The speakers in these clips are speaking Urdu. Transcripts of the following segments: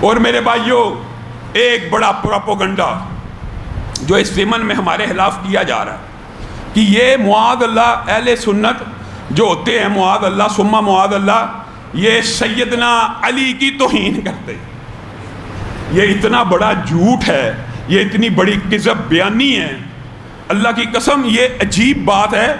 اور میرے بھائیوں، ایک بڑا پروپیگنڈا جو اس ضمن میں ہمارے خلاف کیا جا رہا ہے کہ یہ معاذ اللہ اہل سنت جو ہوتے ہیں، معاذ اللہ ثم معاذ اللہ، یہ سیدنا علی کی توہین کرتے ہیں۔ یہ اتنا بڑا جھوٹ ہے، یہ اتنی بڑی کذب بیانی ہے، اللہ کی قسم یہ عجیب بات ہے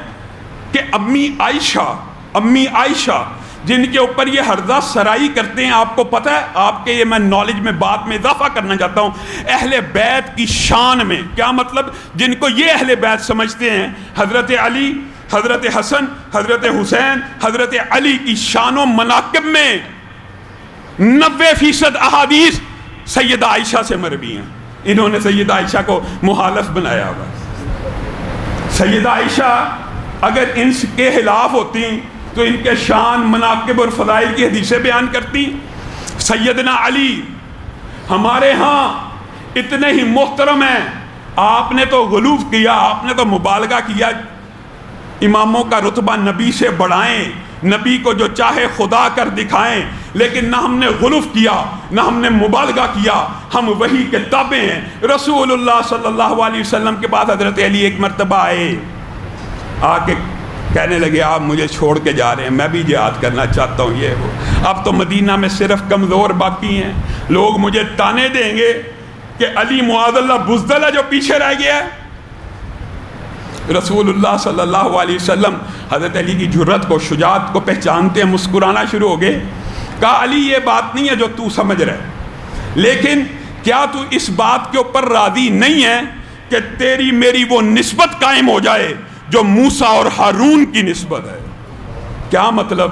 کہ امی عائشہ جن کے اوپر یہ ہرزہ سرائی کرتے ہیں، آپ کو پتہ ہے، آپ کے یہ میں نالج میں بات میں اضافہ کرنا چاہتا ہوں، اہل بیت کی شان میں کیا مطلب، جن کو یہ اہل بیت سمجھتے ہیں، حضرت علی، حضرت حسن، حضرت حسین، حضرت علی کی شان و مناقب میں 90% احادیث سیدہ عائشہ سے مروی ہیں۔ انہوں نے سیدہ عائشہ کو مخالف بنایا ہوا۔ سیدہ عائشہ اگر ان کے خلاف ہوتی تو ان کے شان، مناقب اور فضائل کی حدیثیں بیان کرتی۔ سیدنا علی ہمارے ہاں اتنے ہی محترم ہیں، آپ نے تو غلو کیا، آپ نے تو مبالغہ کیا، اماموں کا رتبہ نبی سے بڑھائیں، نبی کو جو چاہے خدا کر دکھائیں، لیکن نہ ہم نے غلو کیا، نہ ہم نے مبالغہ کیا، ہم وہی کے تابع ہیں۔ رسول اللہ صلی اللہ علیہ وسلم کے بعد حضرت علی ایک مرتبہ آئے، آ کے کہنے لگے آپ مجھے چھوڑ کے جا رہے ہیں، میں بھی جہاد کرنا چاہتا ہوں، یہ وہ، اب تو مدینہ میں صرف کمزور باقی ہیں، لوگ مجھے تانے دیں گے کہ علی معاذ اللہ بزدل ہے جو پیچھے رہ گیا ہے۔ رسول اللہ صلی اللہ علیہ وسلم حضرت علی کی جرأت کو، شجاعت کو پہچانتے ہیں، مسکرانا شروع ہو گئے، کہا علی یہ بات نہیں ہے جو تو سمجھ رہے، لیکن کیا تو اس بات کے اوپر راضی نہیں ہے کہ تیری میری وہ نسبت قائم ہو جائے جو موسیٰ اور ہارون کی نسبت ہے؟ کیا مطلب؟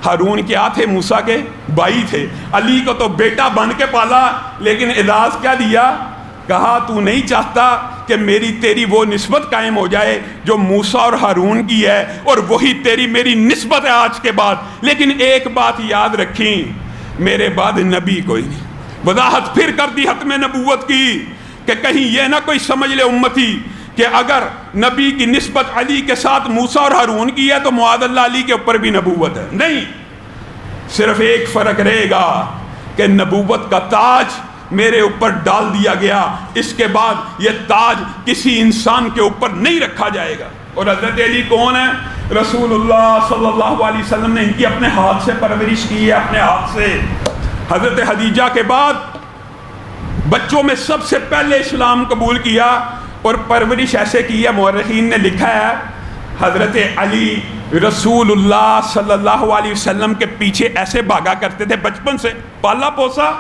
ہارون کیا تھے؟ موسیٰ کے بھائی تھے، علی کو تو بیٹا بن کے پالا، لیکن اعزاز کیا دیا؟ کہا تو نہیں چاہتا کہ میری تیری وہ نسبت قائم ہو جائے جو موسیٰ اور ہارون کی ہے، اور وہی تیری میری نسبت ہے آج کے بعد، لیکن ایک بات یاد رکھیں، میرے بعد نبی کوئی نہیں۔ وضاحت پھر کر دی ختم نبوت کی کہ کہیں یہ نہ کوئی سمجھ لے امتی کہ اگر نبی کی نسبت علی کے ساتھ موسیٰ اور ہارون کی ہے تو معاذ اللہ علی کے اوپر بھی نبوت ہے۔ نہیں، صرف ایک فرق رہے گا کہ نبوت کا تاج میرے اوپر ڈال دیا گیا، اس کے بعد یہ تاج کسی انسان کے اوپر نہیں رکھا جائے گا۔ اور حضرت علی کون ہے؟ رسول اللہ صلی اللہ علیہ وسلم نے ان کی اپنے ہاتھ سے پرورش کی ہے، اپنے ہاتھ سے۔ حضرت خدیجہ کے بعد بچوں میں سب سے پہلے اسلام قبول کیا اور پرورش ایسے کی ہے، مورخین نے لکھا ہے حضرت علی رسول اللہ صلی اللہ علیہ وسلم کے پیچھے ایسے بھاگا کرتے تھے، بچپن سے پالا پوسا،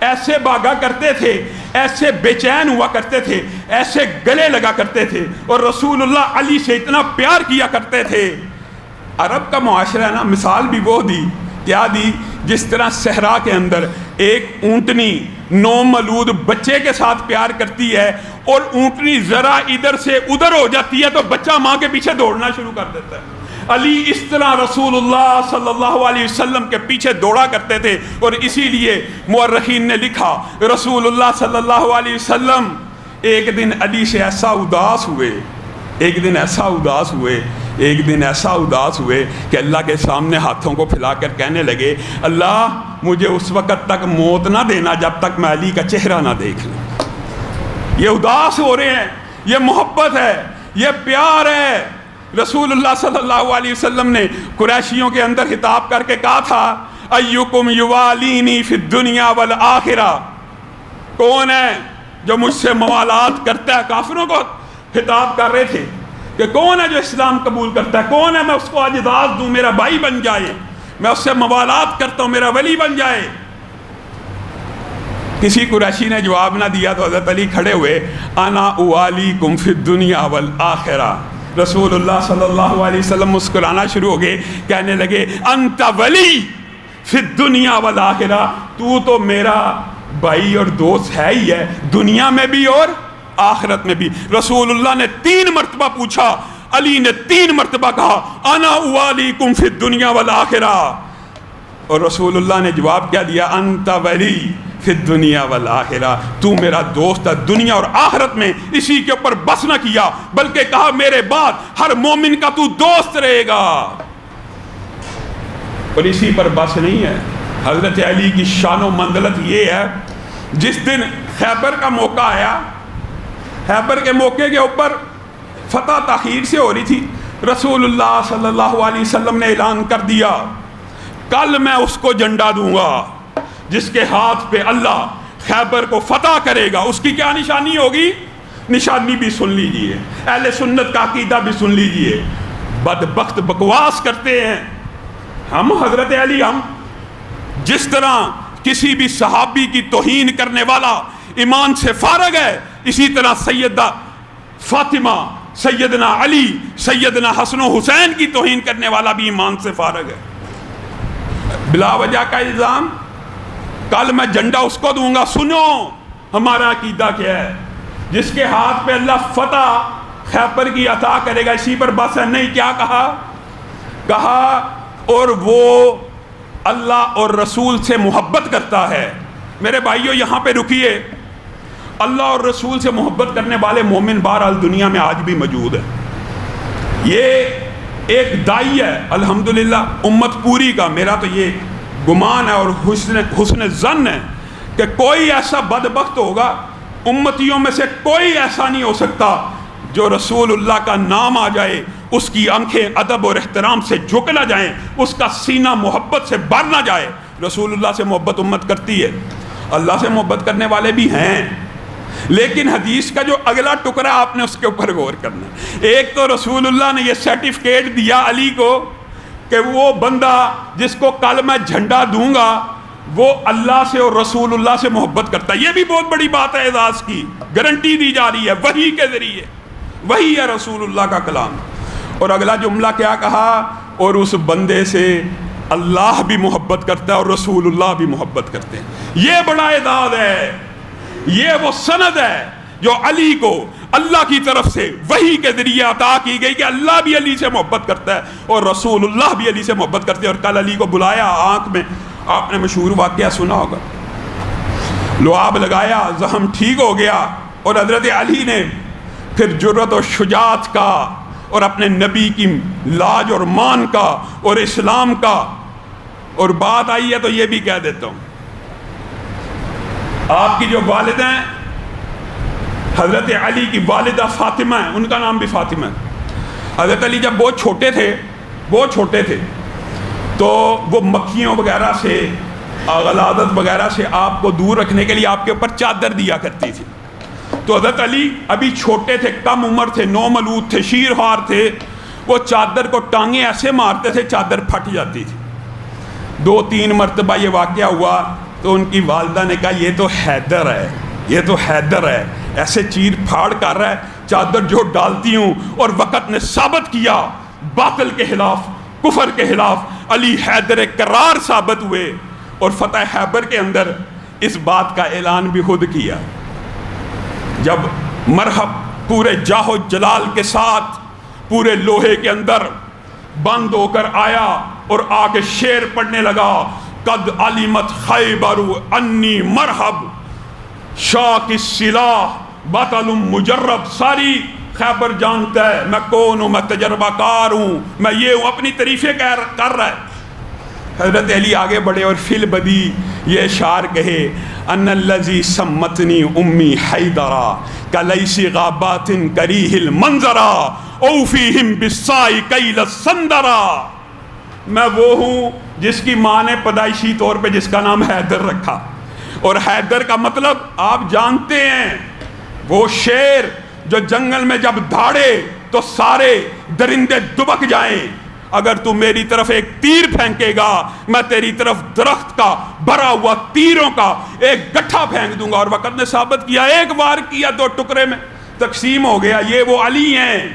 ایسے بھاگا کرتے تھے، ایسے بے چین ہوا کرتے تھے، ایسے گلے لگا کرتے تھے، اور رسول اللہ علی سے اتنا پیار کیا کرتے تھے۔ عرب کا معاشرہ ہے نا، مثال بھی وہ دی، کیا دی؟ جس طرح صحرا کے اندر ایک اونٹنی نومولود بچے کے ساتھ پیار کرتی ہے اور اونٹنی ذرا ادھر سے ادھر ہو جاتی ہے تو بچہ ماں کے پیچھے دوڑنا شروع کر دیتا ہے۔ علی اس طرح رسول اللہ صلی اللہ علیہ وسلم کے پیچھے دوڑا کرتے تھے، اور اسی لیے مورخین نے لکھا رسول اللہ صلی اللہ علیہ وسلم ایک دن علی سے ایسا اداس ہوئے، ایک دن ایسا اداس ہوئے کہ اللہ کے سامنے ہاتھوں کو پھیلا کر کہنے لگے، اللہ مجھے اس وقت تک موت نہ دینا جب تک میں علی کا چہرہ نہ دیکھ لوں۔ یہ اداس ہو رہے ہیں، یہ محبت ہے، یہ پیار ہے۔ رسول اللہ صلی اللہ علیہ وسلم نے قریشیوں کے اندر خطاب کر کے کہا تھا، ایکم یوالینی فی الدنیا والآخرہ، کون ہے جو مجھ سے موالات کرتا ہے؟ کافروں کو خطاب کر رہے تھے کہ کون ہے جو اسلام قبول کرتا ہے، کون ہے میں اس کو اعزاز دوں، میرا بھائی بن جائے، میں اس سے موالات کرتا ہوں، میرا ولی بن جائے۔ کسی قریشی نے جواب نہ دیا تو حضرت علی کھڑے ہوئے، انا اوالیکم فی الدنیا والآخرہ۔ رسول اللہ صلی اللہ علیہ وسلم مسکرانا شروع ہو گئے، کہنے لگے انت ولی فی الدنیا والآخرہ، تو میرا بھائی اور دوست ہے ہی ہے، دنیا میں بھی اور آخرت میں بھی۔ رسول اللہ نے 3 مرتبہ پوچھا، علی نے 3 مرتبہ کہا انا اوالیکم فی الدنیا والآخرہ، اور رسول اللہ نے جواب کیا دیا؟ انت ولی فی الدنیا والآخرہ، تو میرا دوست ہے دنیا اور آخرت میں۔ اسی کے اوپر بس نہ کیا بلکہ کہا میرے بعد ہر مومن کا تو دوست رہے گا۔ اور اسی پر بس نہیں ہے، حضرت علی کی شان و منزلت یہ ہے، جس دن خیبر کا موقع آیا، خیبر کے موقع کے اوپر فتح تاخیر سے ہو رہی تھی، رسول اللہ صلی اللہ علیہ وسلم نے اعلان کر دیا کل میں اس کو جھنڈا دوں گا جس کے ہاتھ پہ اللہ خیبر کو فتح کرے گا۔ اس کی کیا نشانی ہوگی؟ نشانی بھی سن لیجئے، اہل سنت کا عقیدہ بھی سن لیجئے۔ بدبخت بکواس کرتے ہیں ہم حضرت علی، ہم جس طرح کسی بھی صحابی کی توہین کرنے والا ایمان سے فارغ ہے، اسی طرح سیدہ فاطمہ، سیدنا علی، سیدنا حسن و حسین کی توہین کرنے والا بھی ایمان سے فارغ ہے۔ بلا وجہ کا الزام، کل میں جھنڈا اس کو دوں گا۔ سنو ہمارا عقیدہ کیا ہے، جس کے ہاتھ پہ اللہ فتح خیبر کی عطا کرے گا، اسی پر بس ہے نہیں۔ کیا کہا اور وہ اللہ اور رسول سے محبت کرتا ہے۔ میرے بھائیو یہاں پہ رکیے، اللہ اور رسول سے محبت کرنے والے مومن بہرحال دنیا میں آج بھی موجود ہے۔ یہ ایک دائی ہے الحمدللہ امت پوری کا، میرا تو یہ گمان ہے اور حسن ظن ہے کہ کوئی ایسا بدبخت ہوگا امتیوں میں سے، کوئی ایسا نہیں ہو سکتا جو رسول اللہ کا نام آ جائے اس کی آنکھیں ادب اور احترام سے جھک نہ جائیں، اس کا سینہ محبت سے بھر نہ جائے۔ رسول اللہ سے محبت امت کرتی ہے، اللہ سے محبت کرنے والے بھی ہیں، لیکن حدیث کا جو اگلا ٹکڑا آپ نے اس کے اوپر غور کرنا ہے۔ ایک تو رسول اللہ نے یہ سرٹیفکیٹ دیا علی کو کہ وہ بندہ جس کو کل میں جھنڈا دوں گا وہ اللہ سے اور رسول اللہ سے محبت کرتا ہے۔ یہ بھی بہت بڑی بات ہے، اعزاز کی گارنٹی دی جا رہی ہے وحی کے ذریعے، وہی ہے رسول اللہ کا کلام۔ اور اگلا جملہ کیا کہا؟ اور اس بندے سے اللہ بھی محبت کرتا ہے اور رسول اللہ بھی محبت کرتے ہیں۔ یہ بڑا اعزاز ہے، یہ وہ سند ہے جو علی کو اللہ کی طرف سے وحی کے ذریعے عطا کی گئی کہ اللہ بھی علی سے محبت کرتا ہے اور رسول اللہ بھی علی سے محبت کرتے ہیں۔ اور کل علی کو بلایا آنکھ میں، آپ نے مشہور واقعہ سنا ہوگا، لعاب لگایا، زخم ٹھیک ہو گیا، اور حضرت علی نے پھر جرأت اور شجاعت کا اور اپنے نبی کی لاج اور مان کا اور اسلام کا، اور بات آئی ہے تو یہ بھی کہہ دیتا ہوں، آپ کی جو والدہ ہیں حضرت علی کی والدہ فاطمہ ہیں، ان کا نام بھی فاطمہ ہے۔ حضرت علی جب بہت چھوٹے تھے تو وہ مکھیوں وغیرہ سے، غلاظت وغیرہ سے آپ کو دور رکھنے کے لیے آپ کے اوپر چادر دیا کرتی تھی۔ تو حضرت علی ابھی چھوٹے تھے، کم عمر تھے، نومولود تھے، شیرخوار تھے، وہ چادر کو ٹانگیں ایسے مارتے تھے چادر پھٹ جاتی تھی۔ 2-3 مرتبہ یہ واقعہ ہوا تو ان کی والدہ نے کہا یہ تو حیدر ہے، یہ تو حیدر ہے، ایسے چیر پھاڑ کر رہا ہے، چادر جو ڈالتی ہوں۔ اور وقت نے ثابت کیا، باطل کے خلاف، کفر کے خلاف علی حیدر کرار ثابت ہوئے، اور فتح خیبر کے اندر اس بات کا اعلان بھی خود کیا۔ جب مرحب پورے جاہ و جلال کے ساتھ پورے لوہے کے اندر بند ہو کر آیا اور آ کے شعر پڑھنے لگا، قد علمت خیبر انی مرحب شاک السلاح بطل مجرب۔ ساری خیبر جانتا ہے میں کون ہوں، میں تجربہ کار ہوں، میں یہ ہوں، اپنی تعریفیں کر رہا ہے۔ حضرت علی آگے بڑھے اور فی البدی یہ اشعار کہے، ان الذی سمتنی امی حیدرا کلیس غابات کریہ المنظرا اوفیہم بالسائی کیل السندرا۔ میں وہ ہوں جس کی ماں نے پیدائشی طور پہ جس کا نام حیدر رکھا، اور حیدر کا مطلب آپ جانتے ہیں، وہ شیر جو جنگل میں جب دھاڑے تو سارے درندے دبک جائیں، اگر تو میری طرف ایک تیر پھینکے گا میں تیری طرف درخت کا بھرا ہوا تیروں کا ایک گٹھا پھینک دوں گا۔ اور وقت نے ثابت کیا، ایک وار کیا 2 ٹکڑے میں تقسیم ہو گیا۔ یہ وہ علی ہیں۔